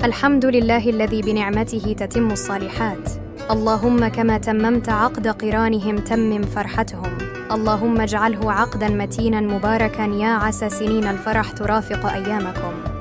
الحمد لله الذي بنعمته تتم الصالحات. اللهم كما تممت عقد قرانهم تمم فرحتهم. اللهم اجعله عقدا متينا مباركا، يا عسى سنين الفرح ترافق أيامكم.